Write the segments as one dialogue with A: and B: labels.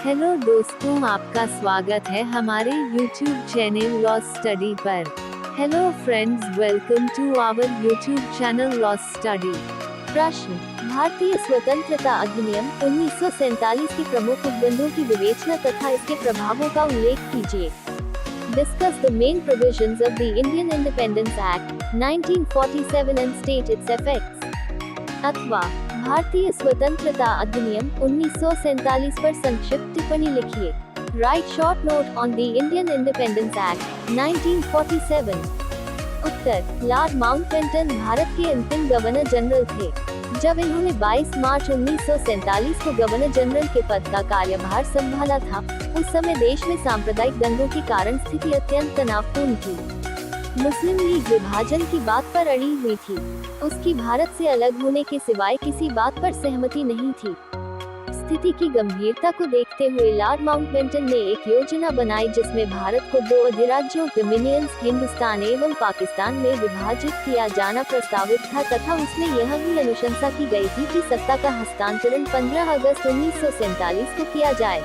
A: Hello दोस्तों, आपका स्वागत है हमारे YouTube चैनल लॉ स्टडी पर। Hello friends, welcome to our YouTube channel law study. प्रश्न: भारतीय स्वतंत्रता अधिनियम 1947 के प्रमुख उपबंधों की विवेचना तथा इसके प्रभावों का उल्लेख कीजिए। Discuss the main provisions of the Indian Independence Act, 1947 and state its effects. अथवा भारतीय स्वतंत्रता अधिनियम 1947 पर संक्षिप्त टिप्पणी लिखिए। Write short note on the Indian Independence Act, 1947. Uttar: Lord Mountbatten Bharat के अंतिम गवर्नर जनरल थे। जब इन्होंने 22 मार्च 1947 को गवर्नर जनरल के पद का कार्यभार संभाला था, उस समय देश में सांप्रदायिक दंगों के कारण स्थिति अत्यंत तनावपूर्ण थी। मुस्लिम लीग विभाजन की बात पर अड़ी हुई थी। उसकी भारत से अलग होने के सिवाय किसी बात पर सहमति नहीं थी। स्थिति की गंभीरता को देखते हुए लॉर्ड माउंटबेटन ने एक योजना बनाई जिसमें भारत को दो अधिराज्यों डोमिनियंस हिंदुस्तान एवं पाकिस्तान में विभाजित किया जाना प्रस्तावित था तथा उसमें यह भी अनुशंसा की गई थी कि सत्ता का हस्तांतरण 15 अगस्त 1947 को किया जाए।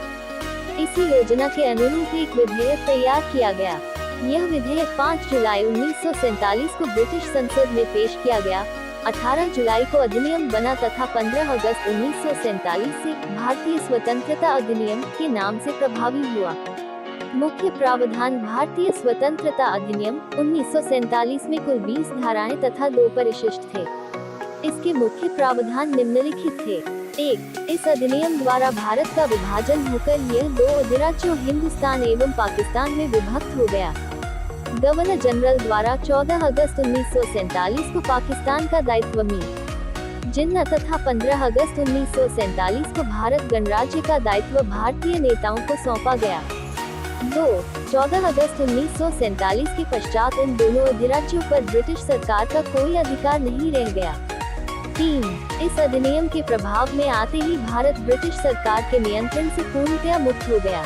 A: इसी योजना के अनुरूप एक विधेयक तैयार किया गया। यह विधेयक 5 जुलाई 1947 को ब्रिटिश संसद में पेश किया गया। 18 जुलाई को अधिनियम बना तथा 15 अगस्त 1947 से भारतीय स्वतंत्रता अधिनियम के नाम से प्रभावी हुआ। मुख्य प्रावधान: भारतीय स्वतंत्रता अधिनियम 1947 में कुल 20 धाराएं तथा 2 परिशिष्ट थे। इसके मुख्य प्रावधान निम्नलिखित थे। 1. इस अधिनियम द्वारा भारत का विभाजन होकर यह 2 अधिराज्यों हिंदुस्तान एवं पाकिस्तान में विभक्त हो गया। गवर्नर जनरल द्वारा 14 अगस्त 1947 को पाकिस्तान का दायित्व में जिन्ना तथा 15 अगस्त 1947 को भारत गणराज्य का दायित्व भारतीय नेताओं को सौंपा गया। 2. 14 अगस्त 1947 के पश्चात इन दोनों अधिराज्यों पर ब्रिटिश सरकार का कोई अधिकार नहीं रह गया। 3. इस अधिनियम के प्रभाव में आते ही भारत ब्रिटिश सरकार के नियंत्रण से पूर्णतया मुक्त हो गया।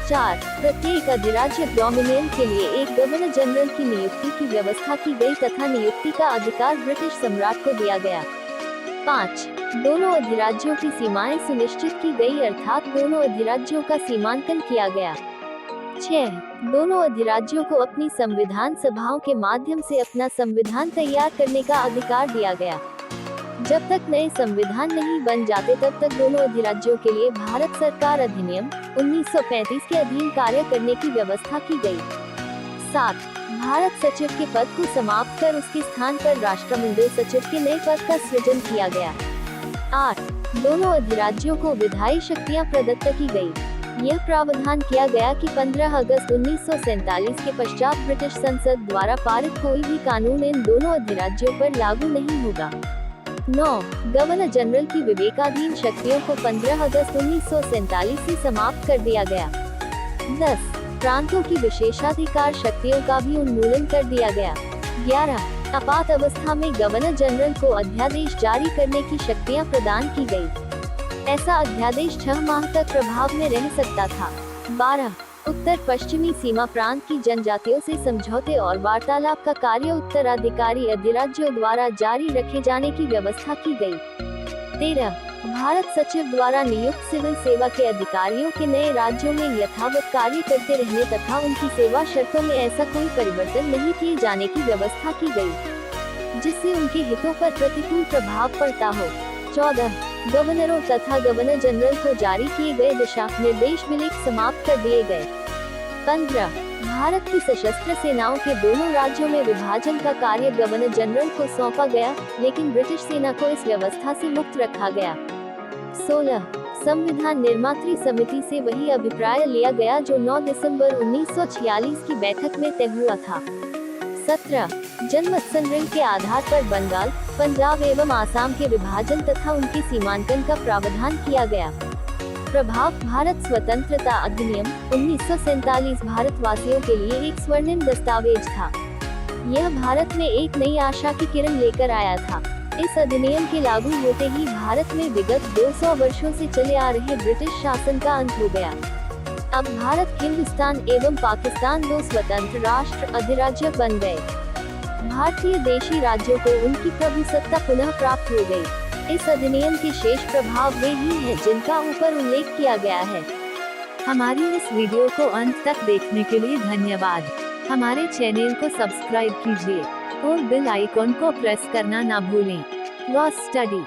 A: 4. प्रत्येक अधिराज्य डोमिनियन के लिए एक गवर्नर जनरल की नियुक्ति की व्यवस्था की गई तथा नियुक्ति का अधिकार ब्रिटिश सम्राट को दिया गया। 5. दोनों अधिराज्यों की सीमाएं सुनिश्चित की गई अर्थात दोनों अधिराज्यों का सीमांकन किया गया। 6. दोनों अधिराज्यों को अपनी संविधान सभाओं के माध्यम से अपना संविधान तैयार करने का अधिकार दिया गया। जब तक नए संविधान नहीं बन जाते तब तक दोनों अधिराज्यों के लिए भारत सरकार अधिनियम 1935 के अधीन कार्य करने की व्यवस्था की गई। 7. भारत सचिव के पद को समाप्त कर उसके स्थान पर राष्ट्रमंडल सचिव के नए पद का सृजन किया गया। 8. दोनों अधिराज्यों को विधायी शक्तियां प्रदत्त की गई। यह प्रावधान किया गया कि 15 अगस्त 1947 के पश्चात ब्रिटिश संसद द्वारा पारित कोई भी कानून इन दोनों अधिराज्यों पर लागू नहीं होगा। 9. गवर्नर जनरल की विवेकाधीन शक्तियों को 15 अगस्त 1947 से समाप्त कर दिया गया। 10. प्रांतों की विशेषाधिकार शक्तियों का भी उन्मूलन कर दिया गया। 11. आपात अवस्था में गवर्नर जनरल को अध्यादेश जारी करने की शक्तियां प्रदान की गई। ऐसा अध्यादेश 6 माह तक प्रभाव में रह सकता था। 12. उत्तर पश्चिमी सीमा प्रांत की जनजातियों से समझौते और वार्तालाप का कार्य उत्तराधिकारी अधिराज्यों द्वारा जारी रखे जाने की व्यवस्था की गई। 13. भारत सचिव द्वारा नियुक्त सिविल सेवा के अधिकारियों के नए राज्यों में यथावत कार्य करते रहने तथा उनकी सेवा शर्तों में ऐसा कोई परिवर्तन नहीं किए जाने की व्यवस्था की गई, जिससे उनके हितों पर प्रतिकूल प्रभाव पड़ता हो। 14. गवर्नरों तथा गवर्नर जनरल को जारी किए गए दिशा निर्देश विलेख समाप्त कर दिए गए। 15. भारत की सशस्त्र सेनाओं के दोनों राज्यों में विभाजन का कार्य गवर्नर जनरल को सौंपा गया, लेकिन ब्रिटिश सेना को इस व्यवस्था से मुक्त रखा गया। 16. संविधान निर्मात्री समिति से वही अभिप्राय लिया गया जो 9 दिसंबर 1946 की बैठक में तय हुआ था। 17. जनमत संग्रह के आधार पर बंगाल, पंजाब एवं आसाम के विभाजन तथा उनके सीमांकन का प्रावधान किया गया। प्रभाव: भारत स्वतंत्रता अधिनियम 1947 भारतवासियों के लिए एक स्वर्णिम दस्तावेज था। यह भारत में एक नई आशा की किरण लेकर आया था। इस अधिनियम के लागू होते ही भारत में विगत 200 वर्षों से चले आ रहे ब्रिटिश शासन का अंत हो गया। अब भारत, हिंदुस्तान एवं पाकिस्तान 2 स्वतंत्र राष्ट्र अधिराज्य बन गए। भारतीय देशी राज्यों को उनकी प्रभुसत्ता पुनः प्राप्त हो गई। इस अधिनियम के शेष प्रभाव वे ही हैं जिनका ऊपर उल्लेख किया गया है। हमारी इस वीडियो को अंत तक देखने के लिए धन्यवाद। हमारे चैनल को सब्सक्राइब कीजिए और बेल आइकॉन को प्रेस करना ना भूलें। Law study